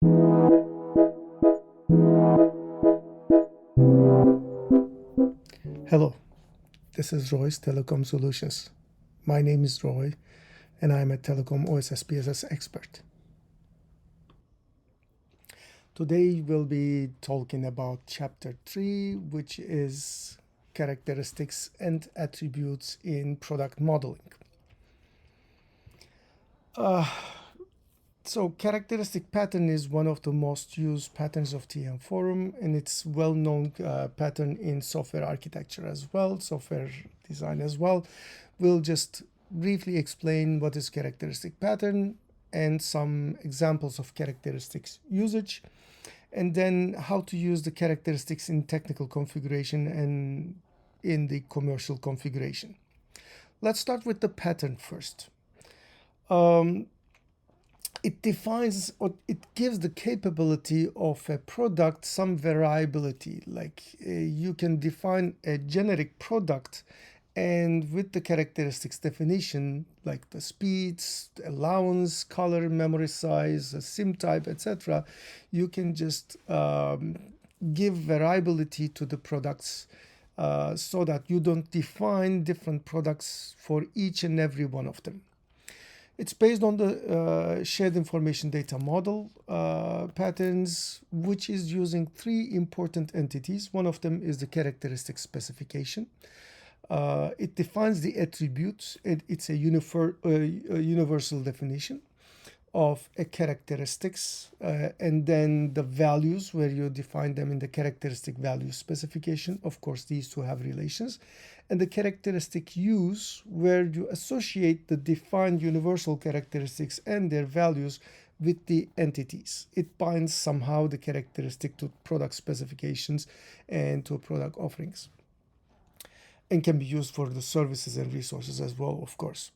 Hello, this is Roy's Telecom Solutions. My name is Roy, and I'm a Telecom OSS/BSS expert. Today we'll be talking about Chapter 3, which is characteristics and attributes in product modeling. So characteristic pattern is one of the most used patterns of TM Forum, and it's well-known pattern in software architecture as well, software design as well. We'll just briefly explain what is characteristic pattern and some examples of characteristics usage, and then how to use the characteristics in technical configuration and in the commercial configuration. Let's start with the pattern first. It defines or it gives the capability of a product some variability. Like you can define a generic product, and with the characteristics definition, like the speeds, the allowance, color, memory size, SIM type, etc., you can just give variability to the products so that you don't define different products for each and every one of them. It's based on the shared information data model patterns, which is using three important entities. One of them is the characteristic specification. It defines the attributes. It's a universal definition of a characteristics, and then the values where you define them in the characteristic value specification. Of course, these two have relations. And the CharacteristicUse, where you associate the defined universal characteristics and their values with the entities. It binds somehow the characteristic to product specifications and to product offerings, and can be used for the services and resources as well, of course.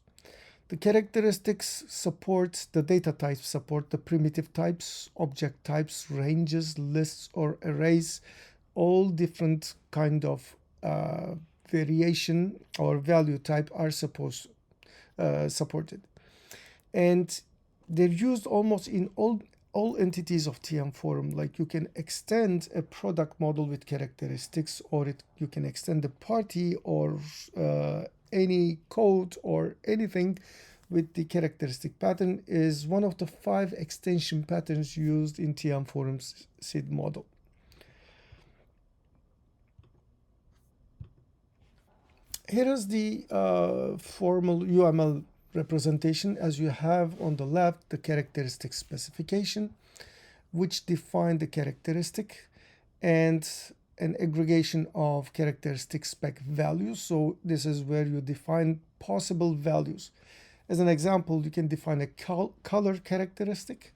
The characteristics support the data types, support the primitive types, object types, ranges, lists, or arrays, all different kind of variation or value type are supported. And they're used almost in all entities of TM Forum. Like you can extend a product model with characteristics, or you can extend the party or any code or anything with the characteristic pattern. Is one of the 5 extension patterns used in TM Forum's SID model. Here is the formal UML representation. As you have on the left, the characteristic specification, which define the characteristic, and an aggregation of characteristic spec values. So this is where you define possible values. As an example, you can define a color characteristic,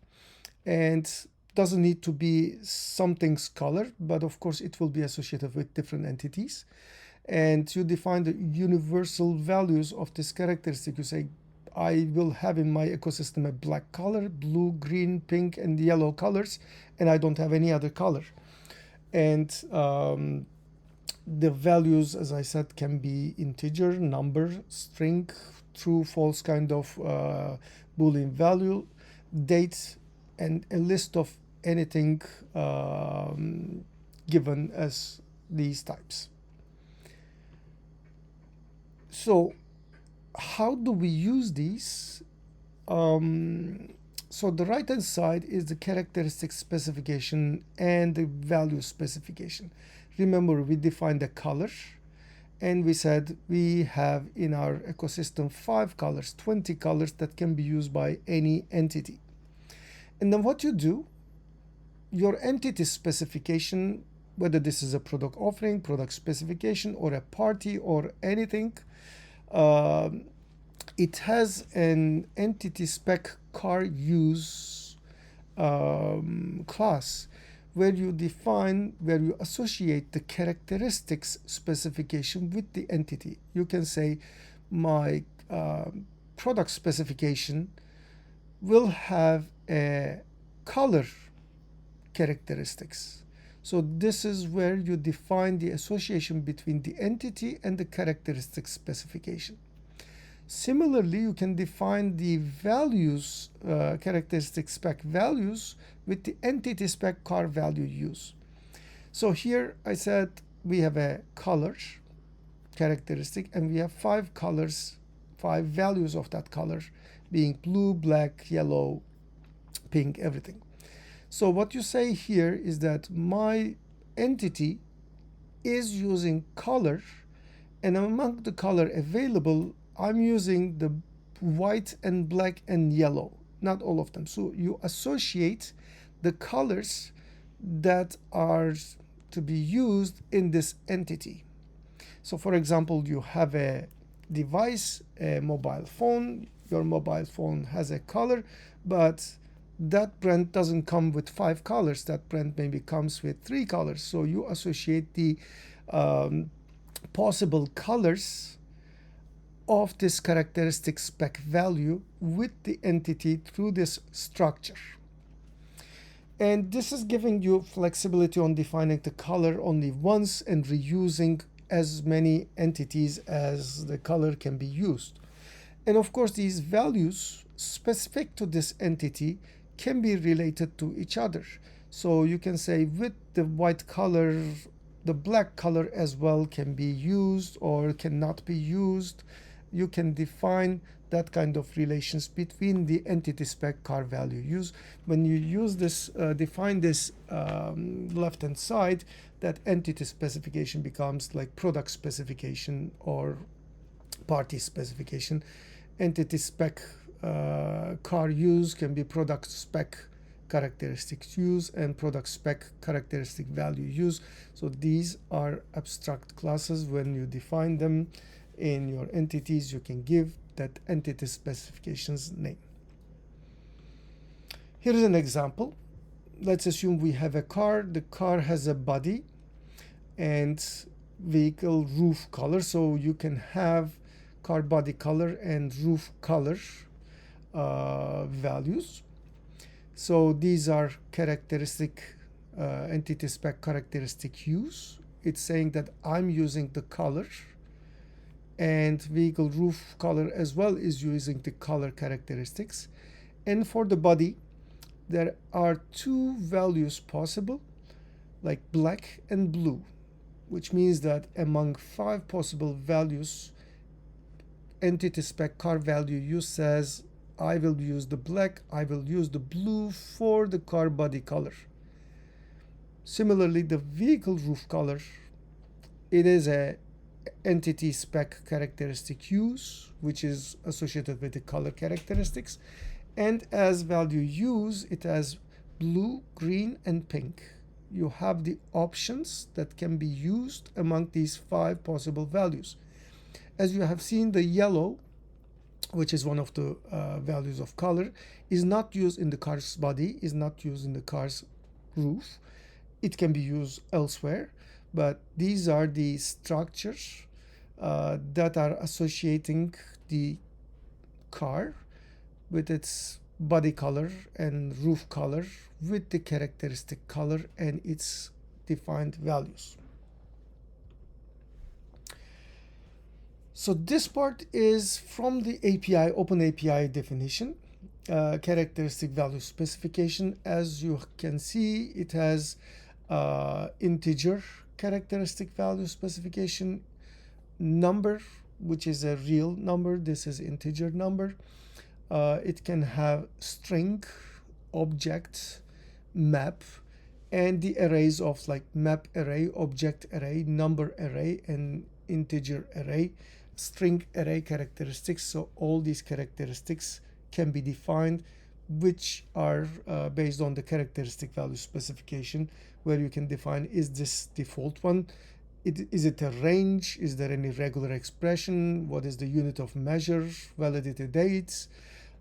and doesn't need to be something's color, but of course it will be associated with different entities. And you define the universal values of this characteristic. You say, I will have in my ecosystem a black color, blue, green, pink, and yellow colors, and I don't have any other color. And the values, as I said, can be integer, number, string, true, false kind of Boolean value, date, and a list of anything given as these types. So how do we use these? So the right hand side is the characteristic specification and the value specification. Remember, we defined the color, and we said we have in our ecosystem 5 colors, 20 colors that can be used by any entity. And then what you do, your entity specification, whether this is a product offering, product specification, or a party or anything, it has an entity spec car use class where you associate the characteristics specification with the entity. You can say my product specification will have a color characteristics. So this is where you define the association between the entity and the characteristic specification. Similarly, you can define the values, characteristic spec values, with the entity spec car value use. So here I said we have a color characteristic and we have 5 colors, 5 values of that color, being blue, black, yellow, pink, everything. So what you say here is that my entity is using color, and among the color available, I'm using the white and black and yellow, not all of them. So you associate the colors that are to be used in this entity. So for example, you have a device, a mobile phone. Your mobile phone has a color, but that brand doesn't come with 5 colors. That brand maybe comes with 3 colors. So you associate the possible colors of this characteristic spec value with the entity through this structure. And this is giving you flexibility on defining the color only once and reusing as many entities as the color can be used. And of course, these values specific to this entity can be related to each other. So you can say with the white color, the black color as well can be used or cannot be used. You can define that kind of relations between the entity spec car value use. When you use this, define this left hand side, that entity specification becomes like product specification or party specification. Entity spec car use can be product spec characteristics use and product spec characteristic value use. So these are abstract classes. When you define them in your entities, you can give that entity specification's name. Here is an example. Let's assume we have a car. The car has a body and vehicle roof color. So you can have car body color and roof color values. So these are characteristic entity spec characteristic use. It's saying that I'm using the color, and vehicle roof color as well is using the color characteristics. And for the body, there are 2 values possible, like black and blue, which means that among 5 possible values, entity spec car value use says I will use the black, I will use the blue for the car body color. Similarly, the vehicle roof color, it is a entity spec characteristic use, which is associated with the color characteristics. And as value use, it has blue, green, and pink. You have the options that can be used among these 5 possible values. As you have seen, the yellow, which is one of the values of color, is not used in the car's body, is not used in the car's roof. It can be used elsewhere, but these are the structures that are associating the car with its body color and roof color with the characteristic color and its defined values. So this part is from the API, Open API definition, characteristic value specification. As you can see, it has integer characteristic value specification, number, which is a real number. This is integer number. It can have string, object, map, and the arrays of like map array, object array, number array, and integer array, string array characteristics. So all these characteristics can be defined, which are based on the characteristic value specification, where you can define, is this default one? Is it a range? Is there any regular expression? What is the unit of measure? Validity dates,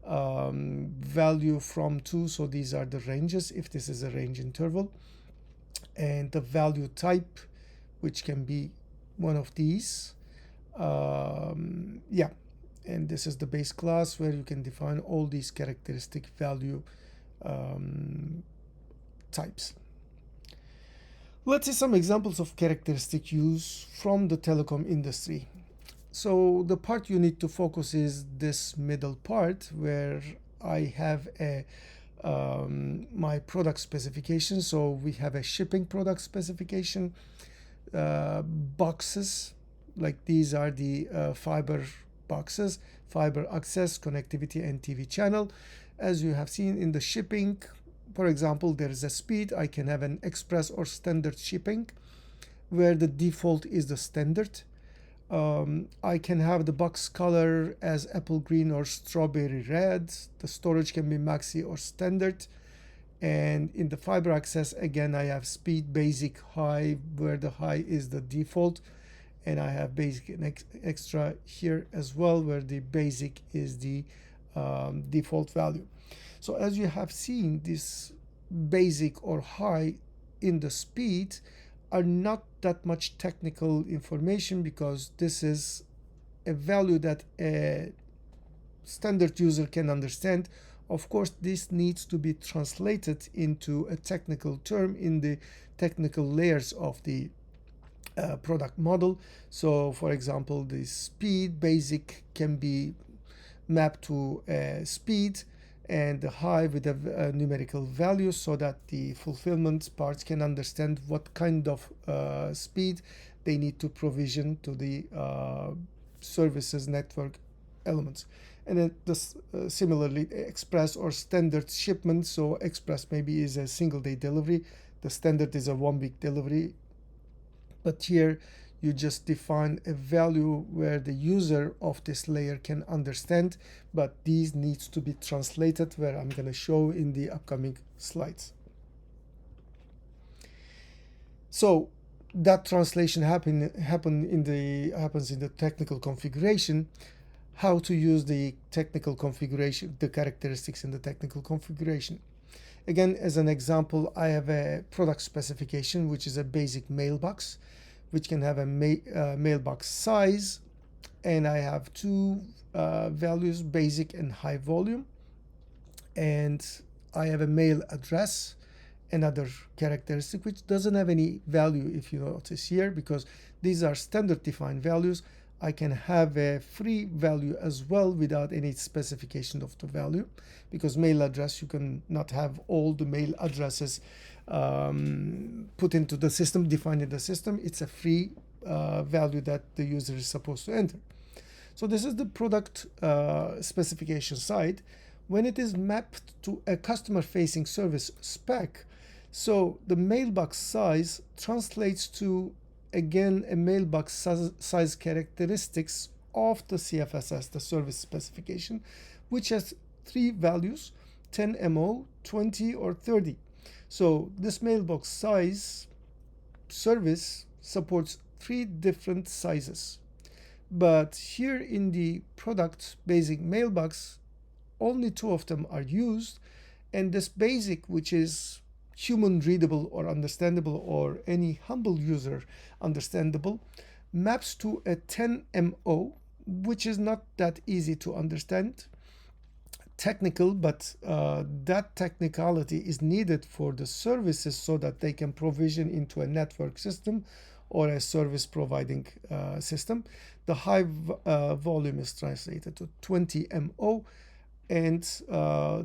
value from to. So these are the ranges if this is a range interval. And the value type, which can be one of these. Yeah, and this is the base class where you can define all these characteristic value types. Let's see some examples of characteristic use from the telecom industry. So the part you need to focus is this middle part where I have my product specification. So we have a shipping product specification, boxes, like these are the fiber boxes, fiber access, connectivity, and TV channel. As you have seen in the shipping, for example, there is a speed. I can have an express or standard shipping where the default is the standard. I can have the box color as apple green or strawberry red. The storage can be maxi or standard. And in the fiber access, again, I have speed, basic, high, where the high is the default. And I have basic and extra here as well, where the basic is the default value. So as you have seen, this basic or high in the speed are not that much technical information, because this is a value that a standard user can understand. Of course, this needs to be translated into a technical term in the technical layers of the product model. So for example, the speed basic can be mapped to speed, and the high with a numerical value, so that the fulfillment parts can understand what kind of speed they need to provision to the services network elements. And then this similarly express or standard shipment. So express maybe is a single day delivery, the standard is a 1 week delivery, but here you just define a value where the user of this layer can understand, but these needs to be translated, where I'm going to show in the upcoming slides. So that translation happens in the technical configuration. How to use the technical configuration, the characteristics in the technical configuration. Again, as an example, I have a product specification, which is a basic mailbox, which can have a mailbox size, and I have two values, basic and high volume, and I have a mail address, another characteristic which doesn't have any value, if you notice here, because these are standard defined values. I can have a free value as well without any specification of the value, because mail address, you can not have all the mail addresses put into the system, defined in the system. It's a free value that the user is supposed to enter. So this is the product specification side. When it is mapped to a customer facing service spec, so the mailbox size translates to, again, a mailbox size characteristics of the CFSS, the service specification, which has three values, 10 MO, 20, or 30. So this mailbox size service supports three different sizes. But here in the product basic mailbox, only two of them are used. And this basic, which is human readable or understandable, or any humble user understandable, maps to a 10 MO, which is not that easy to understand. Technical, but that technicality is needed for the services so that they can provision into a network system or a service providing system. The high volume is translated to 20 MO, and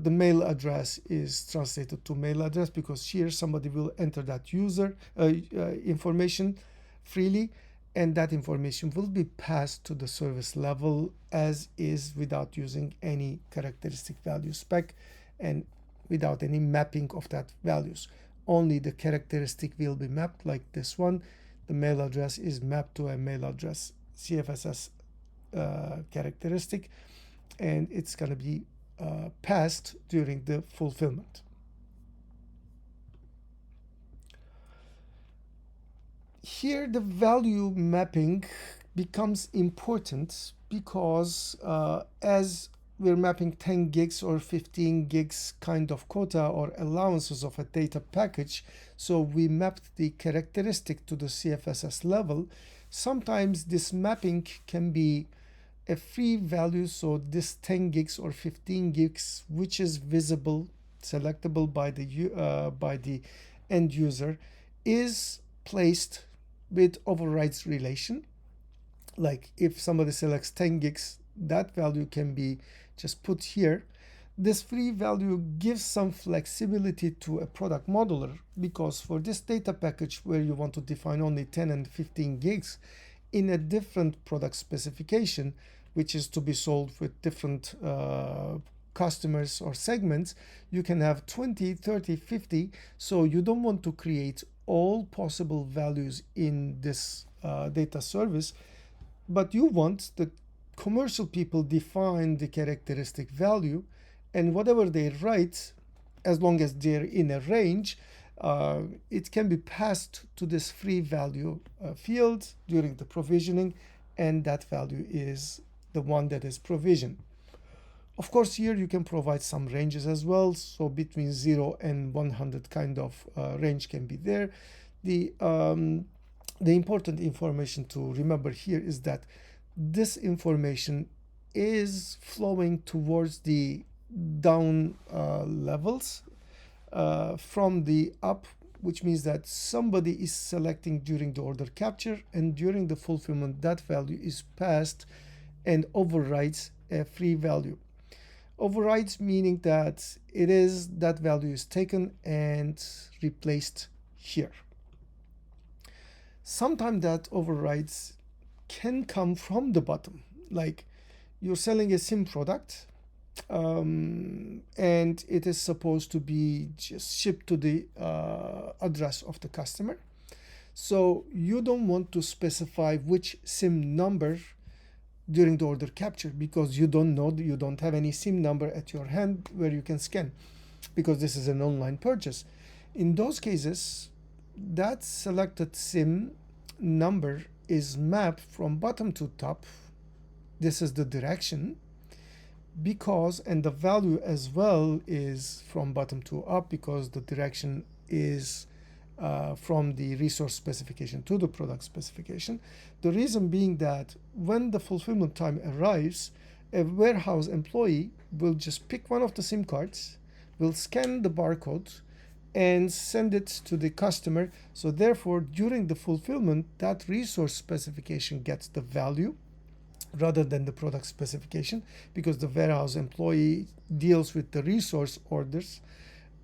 the mail address is translated to mail address, because here somebody will enter that user information freely, and that information will be passed to the service level as is, without using any characteristic value spec and without any mapping of that values. Only the characteristic will be mapped, like this one. The mail address is mapped to a mail address CFSS characteristic, and it's going to be passed during the fulfillment. Here the value mapping becomes important, because as we're mapping 10 gigs or 15 gigs kind of quota or allowances of a data package, so we mapped the characteristic to the CFSS level. Sometimes this mapping can be a free value, so this 10 gigs or 15 gigs, which is visible, selectable by the end user, is placed with overrides relation. Like if somebody selects 10 gigs, that value can be just put here. This free value gives some flexibility to a product modeler, because for this data package where you want to define only 10 and 15 gigs in a different product specification, which is to be sold with different customers or segments, you can have 20, 30, 50. So you don't want to create all possible values in this data service, but you want the commercial people define the characteristic value, and whatever they write, as long as they're in a range, it can be passed to this free value field during the provisioning, and that value is the one that is provisioned. Of course, here you can provide some ranges as well. So between 0 and 100 kind of range can be there. The important information to remember here is that this information is flowing towards the down levels from the up, which means that somebody is selecting during the order capture, and during the fulfillment that value is passed and overrides a free value. Overrides meaning that that value is taken and replaced here. Sometimes that overrides can come from the bottom, like you're selling a SIM product, and it is supposed to be just shipped to the address of the customer. So you don't want to specify which SIM number during the order capture, because you don't know, you don't have any SIM number at your hand where you can scan, because this is an online purchase. In those cases, that selected SIM number is mapped from bottom to top. This is the direction, because, and the value as well is from bottom to up, because the direction is from the resource specification to the product specification. The reason being that when the fulfillment time arrives, a warehouse employee will just pick one of the SIM cards, will scan the barcode, and send it to the customer. So therefore, during the fulfillment, that resource specification gets the value rather than the product specification, because the warehouse employee deals with the resource orders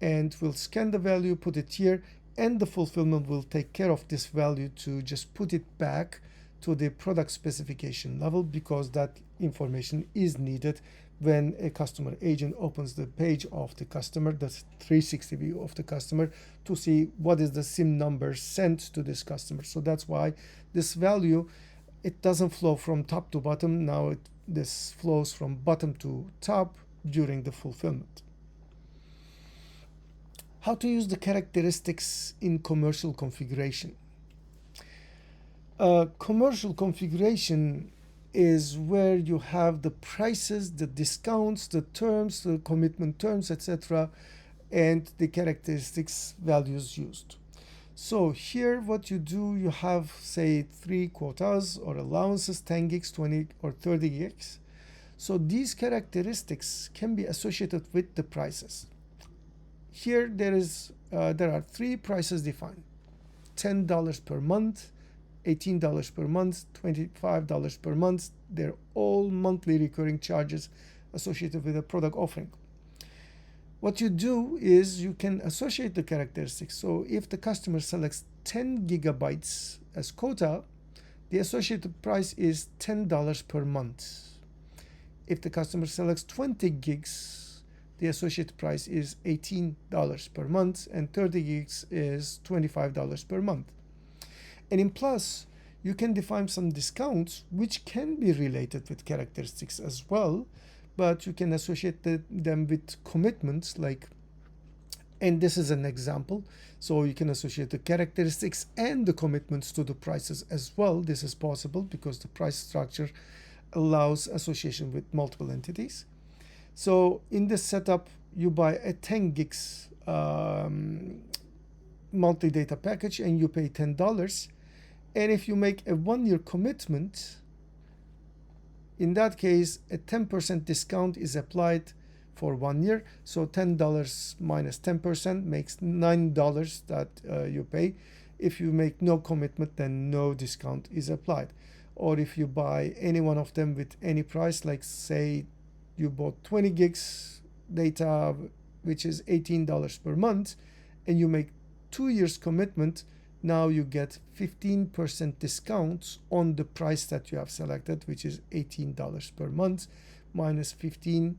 and will scan the value, put it here, and the fulfillment will take care of this value to just put it back to the product specification level, because that information is needed when a customer agent opens the page of the customer, the 360 view of the customer, to see what is the SIM number sent to this customer. So that's why this value, it doesn't flow from top to bottom. Now this flows from bottom to top during the fulfillment. How to use the characteristics in commercial configuration. Commercial configuration is where you have the prices, the discounts, the terms, the commitment terms, etc., and the characteristics values used. So here what you do, you have, say, 3 quotas or allowances, 10 gigs, 20 or 30 gigs. So these characteristics can be associated with the prices. Here there are 3 prices defined: $10 per month, $18 per month, $25 per month. They're all monthly recurring charges associated with a product offering. What you do is you can associate the characteristics. So if the customer selects 10 gigabytes as quota, the associated price is $10 per month. If the customer selects 20 gigs, the associated price is $18 per month, and 30 gigs is $25 per month. And in Plus, you can define some discounts which can be related with characteristics as well, but you can associate them with commitments, like, and this is an example. So you can associate the characteristics and the commitments to the prices as well. This is possible because the price structure allows association with multiple entities. So in this setup, you buy a 10 gigs monthly data package and you pay $10. And if you make a 1-year commitment, in that case, a 10% discount is applied for 1 year. So $10 minus 10% makes $9 that you pay. If you make no commitment, then no discount is applied. or if you buy any one of them with any price, like say you bought 20 gigs data, which is $18 per month, and you make 2 years commitment, now you get 15% discounts on the price that you have selected, which is $18 per month, minus 15%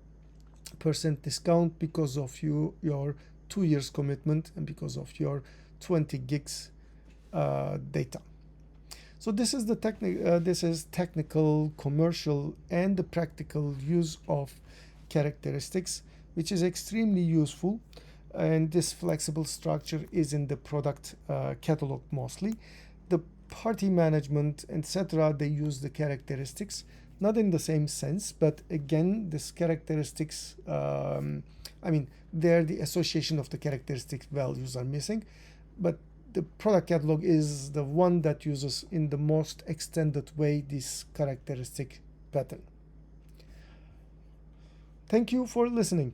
discount because of your 2 years commitment and because of your 20 gigs data. So this is the technical, commercial, and the practical use of characteristics, which is extremely useful. And this flexible structure is in the product catalog mostly. The party management, etc., they use the characteristics, not in the same sense, but again, this characteristics, there the association of the characteristic values are missing, but the product catalog is the one that uses in the most extended way this characteristic pattern. Thank you for listening.